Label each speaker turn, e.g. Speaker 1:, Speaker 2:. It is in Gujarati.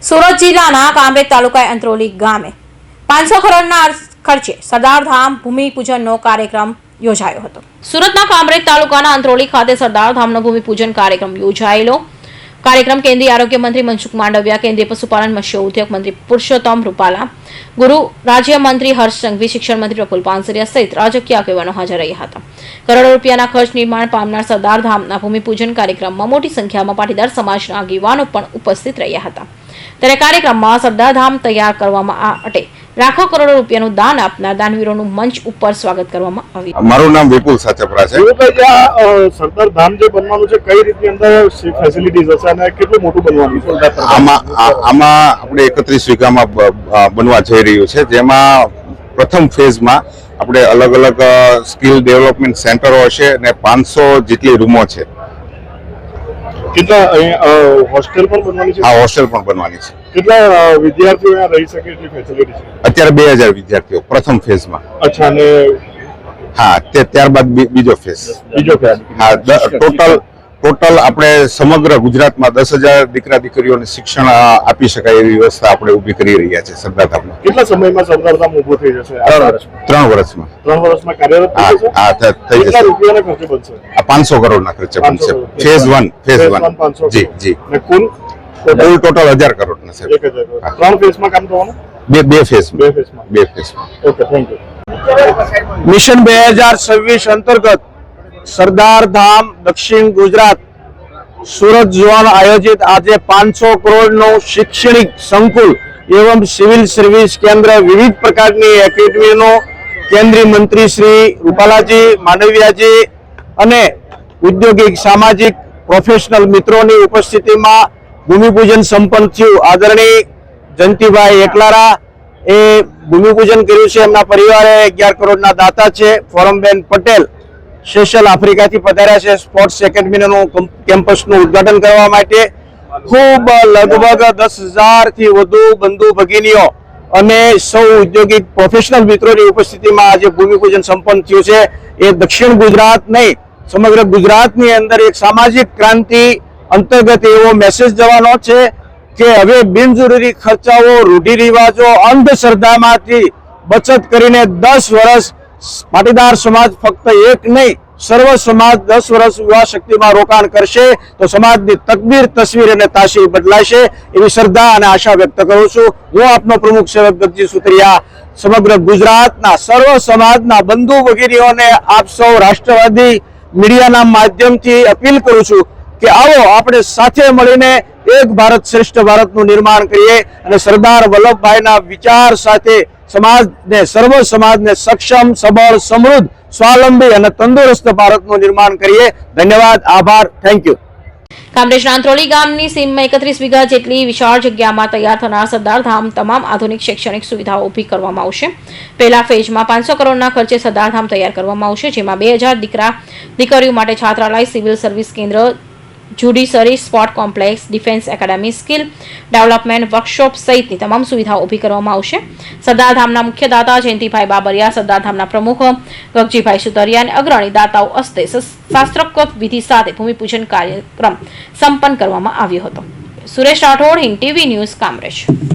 Speaker 1: સુરત જિલ્લાના કામરેજ તાલુકા અંત્રોલી ગામે 500 કરોડના ખર્ચે સરદાર ધામ ભૂમિપૂજનનો કાર્યક્રમ યોજાયો હતો। સુરતના કામરેજ તાલુકાના અંત્રોલી ખાતે સરદાર ધામનો ભૂમિપૂજન કાર્યક્રમ યોજાયેલો। कार्यक्रम केंद्रीय आरोग्य मंत्री मनसुख मांडविया, केंद्रीय पशुपालन मत्स्य उद्योग मंत्री पुरुषोत्तम रूपाला, गृह राज्य मंत्री हर्ष संघवी, शिक्षण मंत्री प्रफुल्ल पानसरिया सहित राजकीय આગેવાનો હાજર રહ્યા હતા। કરોડો રૂપિયાના ખર્ચ નિર્માણ પામનાર સરદાર ધામના ભૂમિપૂજન કાર્યક્રમમાં મોટી સંખ્યામાં પાટીદાર સમાજના આગેવાનો પણ ઉપસ્થિત રહ્યા હતા। ત્યારે કાર્યક્રમમાં સરદાર ધામ તૈયાર કરવામાં માટે लाखों करोड़ રૂપિયાનું દાન આપનાર દાનવીરોનું મંચ ઉપર સ્વાગત કરવામાં આવ્યું।
Speaker 2: મારું નામ વિપુલ સાચપરા છે।
Speaker 3: સરદાર ધામ જે બનવાનું છે કઈ રીતની અંદર ફેસિલિટીઝ હશે અને કેટલું મોટું બનવાનું છે?
Speaker 2: આમાં આપણે 31 વીઘામાં બનવા જઈ રહ્યું છે, જેમાં પ્રથમ ફેઝમાં આપણે અલગ અલગ સ્કિલ ડેવલપમેન્ટ સેન્ટરો હશે અને 500 જેટલી રૂમો છે।
Speaker 3: કેટલા હોસ્ટેલ પણ બનવાની છે?
Speaker 2: હા, હોસ્ટેલ પણ બનવાની છે।
Speaker 3: કેટલા વિદ્યાર્થીઓ અહીંયા રહી શકે એટલી ફેસિલિટી છે?
Speaker 2: અત્યારે 2000 વિદ્યાર્થીઓ પ્રથમ ફેઝમાં।
Speaker 3: અચ્છા, અને
Speaker 2: હા, ત્યારબાદ બીજો ફેઝ। હા, ટોટલ આપણે સમગ્ર ગુજરાતમાં 10,000 દીકરા દીકરીઓને શિક્ષણ આપી શકાય એવી વ્યવસ્થા આપણે ઊભી કરી રહ્યા છે સરદાર ધામમાં।
Speaker 3: કેટલા સમયમાં સરદાર ધામ ઊભું થઈ જશે?
Speaker 2: 3 વર્ષમાં।
Speaker 3: 3 વર્ષમાં કાર્યરત થઈ જશે?
Speaker 2: હા, થઈ જશે।
Speaker 3: કેટલા રૂપિયાના ખર્ચે બનશે?
Speaker 2: 500 કરોડના ખર્ચે બનશે। ફેઝ 1 જી જી।
Speaker 3: અને કુલ
Speaker 2: ટોટલ 1000 કરોડના છે।
Speaker 3: 1000 કરોડ। 3 ફેઝમાં કામ થવાનું?
Speaker 2: બે ફેઝમાં।
Speaker 3: Okay, thank you.
Speaker 4: મિશન 2026 અંતર્ગત સરદાર ધામ દક્ષિણ ગુજરાત સુરત ઝોન આયોજિત આજે 500 કરોડનું શૈક્ષણિક સંકુલ एवं सिविल सर्विस केंद्र विविध प्रकार की एकेडमी केंद्रीय मंत्री श्री रूपालाजी मांडवियाजी अने औद्योगिक सामाजिक प्रोफेशनल मित्रों की उपस्थिति में भूमिपूजन संपन्न थयुं। आदरणीय जयंतीभाई एकलारा ए भूमिपूजन कर्युं छे। एमना परिवारे 11 करोड़ना दाता छे। फोरमबेन पटेल सेशल आफ्रिका थी पधार्या छे स्पोर्ट्स एकेडमी केम्पस उद्घाटन करवा माटे। खूब लगभग 10,000 थी वधु बंधु भगिनीओ अने सौ औद्योगिक प्रोफेशनल मित्रों की उपस्थिति में आज भूमिपूजन संपन्न थयुं छे। ए दक्षिण गुजरात नहीं समग्र गुजरात नी अंदर एक सामाजिक क्रांति अंतर्गत एवो मेसेज जवानो छे के हवे बिनजरूरी खर्चाओ रूढ़िरिवाजो अंधश्रद्धामांथी बचत करीने 10 वर्ष पाटीदार समाज फक्त एक नहीं सर्व समाज 10 वर्ष युवा शक्ति में रोकाण करशे तो समाज की तकदीर तस्वीर और तासीर बदलाशे एवी श्रद्धा और आशा व्यक्त करूं छुं। हूँ आपनो प्रमुख सेवक दत्तजी सुत्रिया समग्र गुजरातना सर्व समाजना बंधु वगैरेओने आप सौ राष्ट्रवादी मीडिया माध्यम थी अपील करूं छुं कि आवो आपणे साथे मळीने एक भारत श्रेष्ठ भारत नु निर्माण करिए अने सरदार वल्लभभाईना विचार साथे समाज ने सर्व समाज ने सक्षम सबल समृद्ध स्वावलंबी और तंदुरुस्त भारत नु निर्माण करिए। धन्यवाद, आभार, थैंक यू।
Speaker 1: કામરેજના અંત્રોલી ગામની સીમમાં 31 વીઘા જેટલી વિશાળ જગ્યામાં તૈયાર થનાર સરદાર ધામ તમામ આધુનિક શૈક્ષણિક સુવિધાઓ ઊભી કરવામાં આવશે। પહેલા ફેઝમાં 500 કરોડના ખર્ચે સરદાર ધામ તૈયાર કરવામાં આવશે, જેમાં 2000 દીકરા દીકરીઓ માટે છાત્રાલય, સિવિલ સર્વિસ કેન્દ્ર, judiciary sport complex, defence academy, skill development workshop સહિતની તમામ સુવિધાઓ ઊભી કરવામાં આવશે। સરદાર ધામના મુખ્ય દાતા જયંતીભાઈ બાબરિયા, સરદાર ધામના પ્રમુખ ગગજીભાઈ સુતરિયા અને અગ્રણી દાતાઓ હસ્તે શાસ્ત્રોક્ત વિધિ સાથે ભૂમિપૂજન કાર્યક્રમ સંપન્ન કરવામાં આવ્યો હતો। Suresh Rathod, Hind TV news, Kamrej.